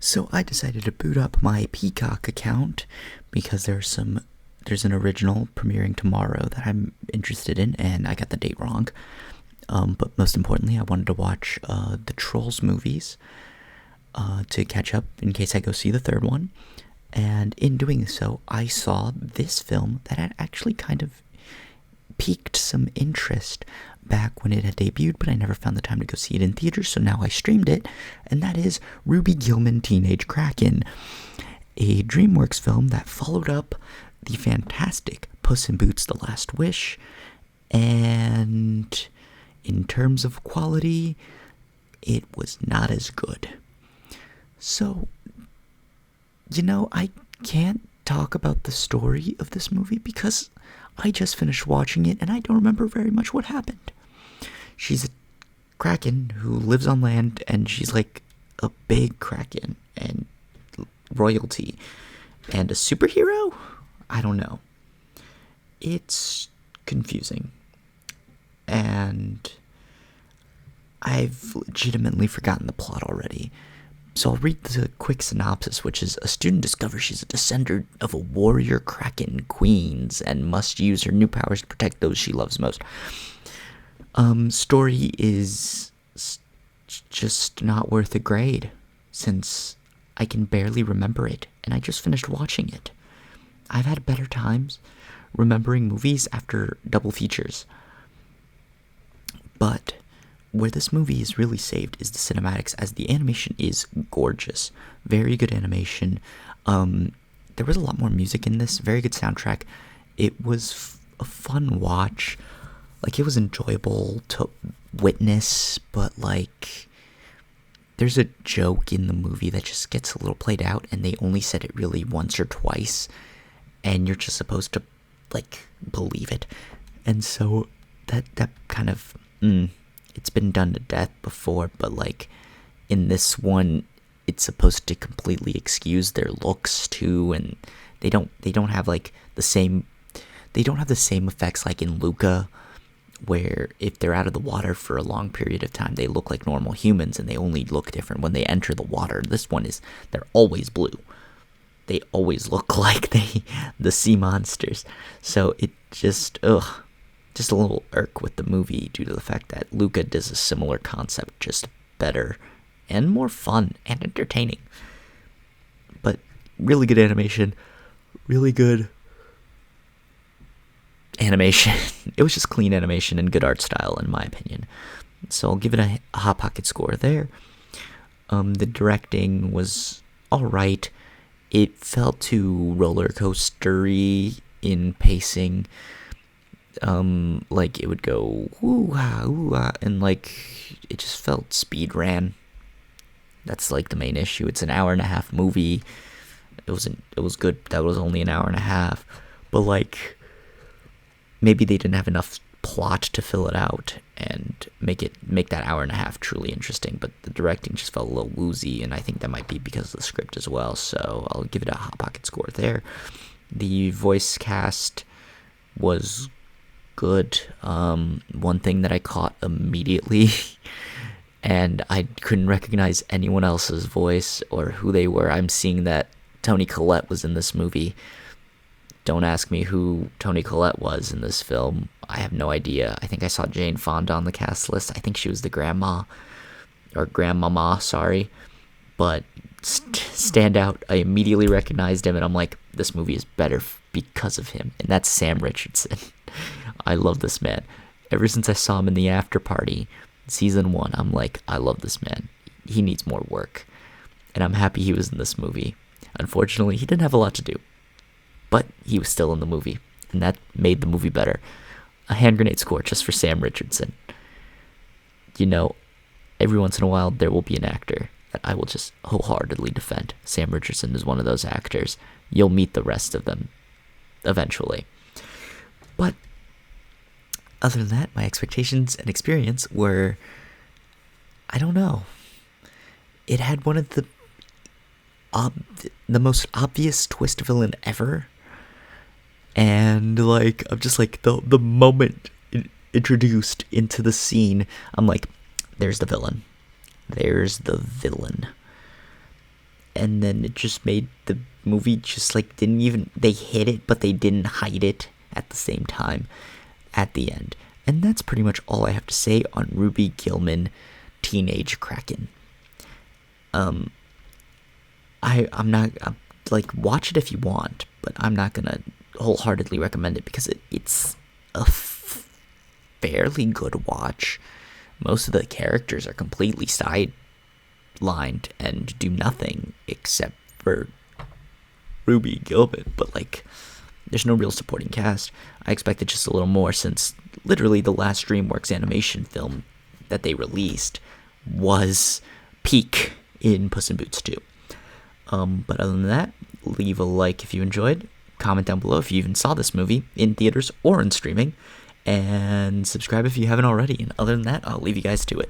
So I decided to boot up my Peacock account because there's an original premiering tomorrow that I'm interested in, and I got the date wrong. But most importantly, I wanted to watch the Trolls movies to catch up in case I go see the third one. And in doing so, I saw this film that had actually kind of piqued some interest back when it had debuted, but I never found the time to go see it in theaters, so now I streamed it, and that is Ruby Gillman Teenage Kraken, a DreamWorks film that followed up the fantastic Puss in Boots: The Last Wish, and in terms of quality, it was not as good. So, I can't talk about the story of this movie because I just finished watching it and I don't remember very much what happened. She's a kraken who lives on land, and she's like a big kraken and royalty and a superhero? I don't know. It's confusing. And I've legitimately forgotten the plot already. So I'll read the quick synopsis, which is: a student discovers she's a descendant of a warrior kraken queens and must use her new powers to protect those she loves most. Story is just not worth a grade, since I can barely remember it, and I just finished watching it. I've had better times remembering movies after double features. But where this movie is really saved is the cinematics, as the animation is gorgeous. Very good animation. There was a lot more music in this, very good soundtrack. It was a fun watch. Like, it was enjoyable to witness, but there's a joke in the movie that just gets a little played out, and they only said it really once or twice, and you're just supposed to, believe it. And so that kind of, it's been done to death before, but in this one, it's supposed to completely excuse their looks too, and they don't have the same effects like in Luca, where if they're out of the water for a long period of time, they look like normal humans, and they only look different when they enter the water. This one they're always blue. They always look like the sea monsters. So it just a little irk with the movie due to the fact that Luca does a similar concept, just better and more fun and entertaining. But really good animation, really good animation. It was just clean animation and good art style, in my opinion. So I'll give it a Hot Pocket score there. The directing was alright. It felt too roller coastery in pacing. It would go ooh-ah, ooh-ah, and it just felt speed ran. That's the main issue. It's an hour and a half movie. It was good that was only an hour and a half, but maybe they didn't have enough plot to fill it out and make that hour and a half truly interesting. But the directing just felt a little woozy, and I think that might be because of the script as well. So I'll give it a Hot Pocket score there. The voice cast was good. One thing that I caught immediately, and I couldn't recognize anyone else's voice or who they were. I'm seeing that Toni Collette was in this movie. Don't ask me who Toni Collette was in this film. I have no idea. I think I saw Jane Fonda on the cast list. I think she was the grandma, or grandmama, sorry. But stand out. I immediately recognized him, and I'm like, this movie is better because of him. And that's Sam Richardson. I love this man. Ever since I saw him in The After Party, season 1, I'm like, I love this man. He needs more work. And I'm happy he was in this movie. Unfortunately, he didn't have a lot to do, but he was still in the movie, and that made the movie better. A hand grenade score just for Sam Richardson. Every once in a while, there will be an actor that I will just wholeheartedly defend. Sam Richardson is one of those actors. You'll meet the rest of them eventually. But other than that, my expectations and experience were, I don't know. It had one of the most obvious twist villain ever. And I'm just the moment introduced into the scene, I'm like, there's the villain. and then it just made the movie just like didn't even, they hit it but they didn't hide it at the same time at the end. And that's pretty much all I have to say on Ruby Gillman Teenage Kraken. I'm not like, watch it if you want, but I'm not gonna wholeheartedly recommend it because it's a fairly good watch. Most of the characters are completely sidelined and do nothing except for Ruby Gillman, but like, there's no real supporting cast. I expected just a little more since literally the last DreamWorks animation film that they released was peak in Puss in Boots 2. But other than that, leave a like if you enjoyed, comment down below if you even saw this movie in theaters or in streaming, and subscribe if you haven't already. And other than that, I'll leave you guys to it.